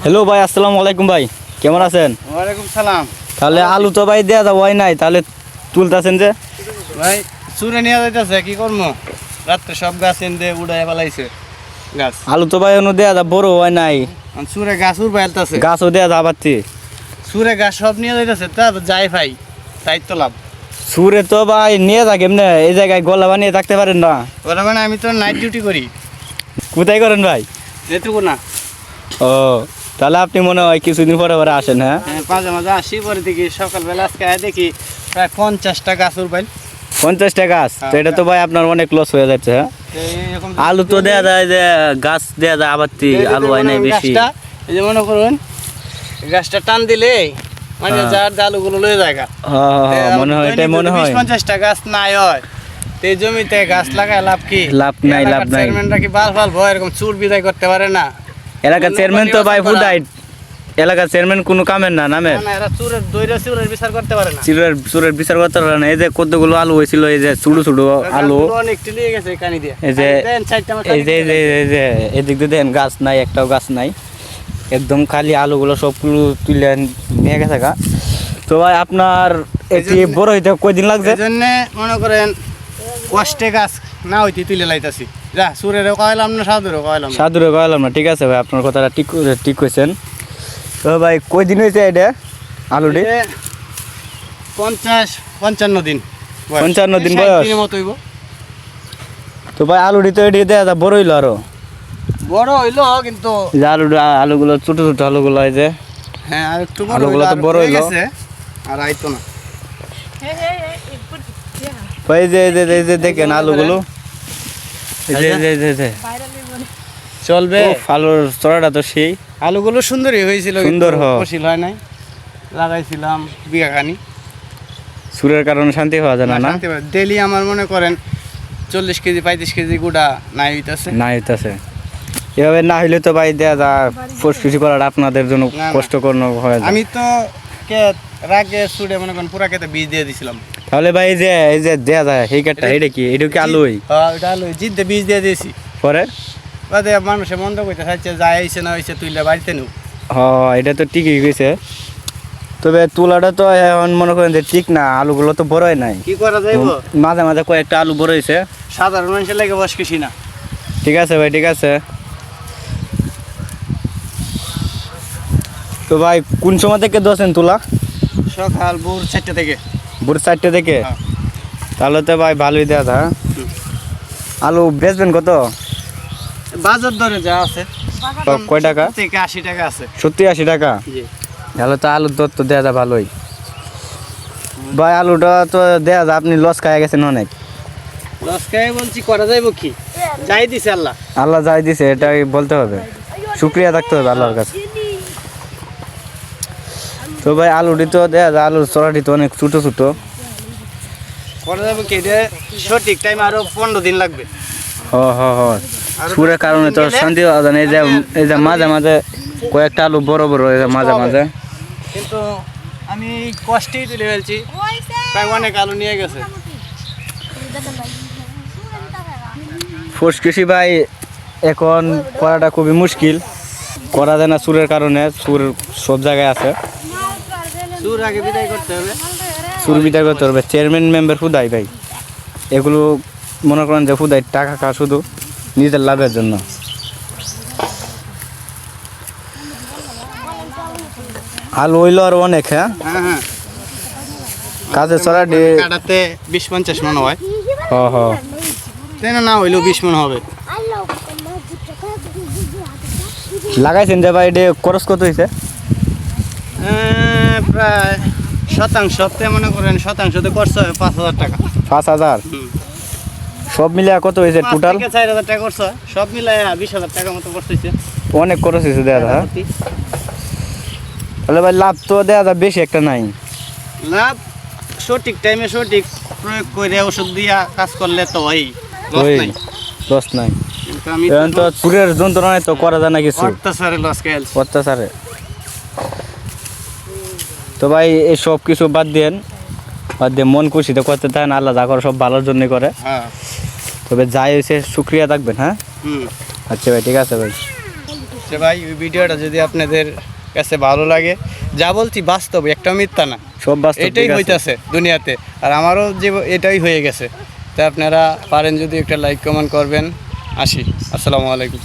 Hello ভাই, আসসালামু আলাইকুম ভাই, কেমন আছেন? ওয়ালাইকুম সালাম। তাহলে আলু তো ভাই দেয়া যাবো হয় নাই, তাহলে তুলতেছেন যে? ভাই চুরে নিয়ে যাইতেছে, কি করবো? রাত্রে সব গাছ এনে উড়াই ফেলাইছে গাছ। আলু তো ভাই অনু দেয়া যা বড় হয় নাই, চুরে গাছ উড় ফেলতেছে, গাছও দেয়া যা পাচ্ছি। চুরে গাছ সব নিয়ে যাইতেছে, তা যাই ভাই তাই তো লাভ। সুরে তো ভাই নিয়ে যা কেমনে, এই জায়গায় গলা বানিয়ে থাকতে পারেন না? ওরা মানে আমি তো নাইট ডিউটি করি। কোথায় করেন ভাই? যেটুকু না। ও, তাহলে আপনি মনে হয় কিছুদিন পরে পরে আসেন? হ্যাঁ, মাঝে মাঝে আসি, পরে দেখি সকালবেলা আজকে দেখি প্রায় 50টা গাছ উড় পাইল। 50টা গাছ? তো এটা তো ভাই আপনার অনেক লস হয়ে যাচ্ছে। হ্যাঁ, আলু তো দেয়া যায় যে গাছ দেয়া যায় আবার আলু হয় নাই বেশি। এই যে মনে করুন গাছটা টান দিলে মানে যার আলুগুলো লয়ে জায়গা। মনে হয় এটাই মনে হয়। 20-50টা গাছ নাই হয়, এই জমিতে গাছ লাগায় লাভ কি? লাভ নাই, লাভ নাই। চেয়ারম্যানরা কি বাল ভয় এরকম চুর বিদায় করতে পারে না? এলাকার চেয়ারম্যান তো ভাই ফুদাই, এলাকার চেয়ারম্যান কোনো কামের না নামের। এরা চুরের দইরা চুরের বিচার করতে পারে না। চুরের বিচার করতে পারে না। এই যে কতগুলো আলু হয়েছিল, এই যে ছোট ছোট আলু, অনেকটি নিয়ে গেছে কানি দিয়ে। এই যে এই যে এদিক দিয়ে দেখেন গাছ নাই, একটাও গাছ নাই, একদম খালি আলুগুলো সবগুলো তুলে নিয়ে গেছে গা। তো ভাই আপনার এটি বড় হইতে কয়দিন লাগছে? এই জন্য মনে করেন কষ্টে গাছ না হইতে তুলে লাইতাছি। যা চুরেরও কয়লাম না, সাধুরও কয়লাম না। সাধুরে কয়লাম না। ঠিক আছে ভাই, আপনার কথাটা ঠিক কইছেন। তো ভাই কয়দিন হয়েছে এটা আলুটি? 50-55 দিন। 55 দিন বয়স। মতো হইব। তো ভাই আলুটি তো এটি দেয়া যা বড় হইলো আরো। বড় হইলো কিন্তু যে আলুগুলো ছোট ছোট আলুগুলো, এই যে হ্যাঁ আর একটু আলুগুলো তো বড় হইলো আর আইতো না। ভাই যে দেখেন আলুগুলো, চলবে। আলুর চড়াটা তো সেই। আলুগুলো সুন্দরই হয়েছিল, সুন্দর ফসল হয় নাই। লাগাইছিলাম বিঘাখানি। সুরের কারণে শান্তি হওয়া যায় না। ডেলি আমার মনে করেন 40 কেজি 35 কেজি গুড়া নাই হইতাছে। না হইতাছে, এভাবে না হইলে তো ভাই দেয়া যা ফুসফুসি করাটা আপনাদের জন্য কষ্টকর হয়ে যায়। আমি তো রাগে সুড়ে মনে করেন পুরা খেতে বীজ দিয়ে দিছিলাম। তাহলে ভাই এই যে দেয়া যায় এই কাঠটা, এটা কি আলুই? হ্যাঁ ওটা আলুই, জিদ্দে বীজ দিয়ে দিয়েছি। পরে বাদে মানুষে মন্দ করতে চাইছে, যায় হয়েছে না হয়েছে তুইলে বাড়িতে নেব। এটা তো ঠিকই গেছে, তবে তুলাটা তো এখন মনে করেন যে ঠিক না, আলুগুলো তো বড় হয় নাই। কি করা যাইব? মাঝে মাঝে কয়েকটা আলু বড় হয়েছে। সাধারণ মানুষের লাগে বস কিছু না। ঠিক আছে ভাই, ঠিক আছে। তো ভাই কোন সময় থেকে দোসেন তুলা? সকাল ভোর 4টা থেকে। ভোর 4টে থেকে? তাহলে তো ভাই ভালোই দেওয়া था। আলু বেচবেন কত? বাজার দরে যা আছে। কয় টাকা? 80 টাকা আছে। 70-80 টাকা? তাহলে তো আলুর দর তো দেওয়া যায় ভালোই। ভাই আলুটা তো দেওয়া যায়, আপনি লস খাই গেছেন অনেক। লস খাই বলছি, করা যাইব কি? যাই দিছে আল্লাহ। আল্লাহ যাই দিছে, এটাই বলতে হবে, শুক্রিয়া থাকতে হবে আল্লাহর কাছে। তো ভাই আলুটি তো দেওয়া যায়, আলুর চড়াটি তো অনেক ছোটো ছোটো। করা যাবে কি? সঠিক টাইম আরো 15 দিন লাগবে। সুরের কারণে তো শান্তি হওয়া যায় না। এই যে মাঝে মাঝে কয়েকটা আলু বড় বড়, এই যে মাঝে মাঝে। কিন্তু আমি কষ্টেই তুলে ফেলছি, প্রায় অনেক আলু নিয়ে গেছে। ফুসকুশি ভাই এখন করাটা খুবই মুশকিল, করা যায় না সুরের কারণে। সুর সব জায়গায় আছে, সুর আগে বিদায় করতে হবে। সুর বিদায় করতে হবে। চেয়ারম্যান মেম্বার ফুদাই ভাই, এগুলো মনে করেন যে ফুদাই টাকা খা শুধু নিজের লাভের জন্য। আলু হইলো আর অনেক। হ্যাঁ হ্যাঁ, কাজে চড়াটি কাটাতে 20-50 মন হয়। তাই না হইলেও 20 মন হবে। লাগাইছেন যে ভাই, এটা খরচ কত হয়েছে? প্রায় শতাংশতে মনে করেন শতাংশতে খরচ হবে 5,000 টাকা। 5,000? সব মিলিয়ে কত হয়েছে টোটাল? 4,000 টাকা খরচ হয়, সব মিলাই 20,000 টাকা মতো খরচ হয়েছে। অনেক খরচ হয়েছে দেওয়া। হ্যাঁ, তাহলে ভাই লাভ তো দেওয়া যায় বেশি একটা নাই। লাভ সঠিক টাইমে সঠিক প্রয়োগ করে ওষুধ দিয়া কাজ করলে তো হয়, লস নাই। কিন্তু আমি তো সুরের যন্ত্রণায় তো করা যায় না কিছু, অত্যাচারে লস খেয়েছি। অত্যাচারে। তো ভাই এই সব কিছু বাদ দিয়ে মন খুশিতে করতে থাকেন, আল্লাহ যা করে সব ভালোর জন্যই করে। হ্যাঁ, তবে যাই হয়েছে শুক্রিয়া থাকবেন। হ্যাঁ, আচ্ছা ভাই, ঠিক আছে ভাই। যে ভাই ওই ভিডিওটা যদি আপনাদের কাছে ভালো লাগে, যা বলছি বাস্তব, একটা মিথ্যা না, সব বাস্তব, এটাই ঠিক আছে। হইতাছে দুনিয়াতে। আর আমারও যে এটাই হয়ে গেছে। তা আপনারা পারেন যদি একটা লাইক কমেন্ট করবেন। আসি, আসসালামু আলাইকুম।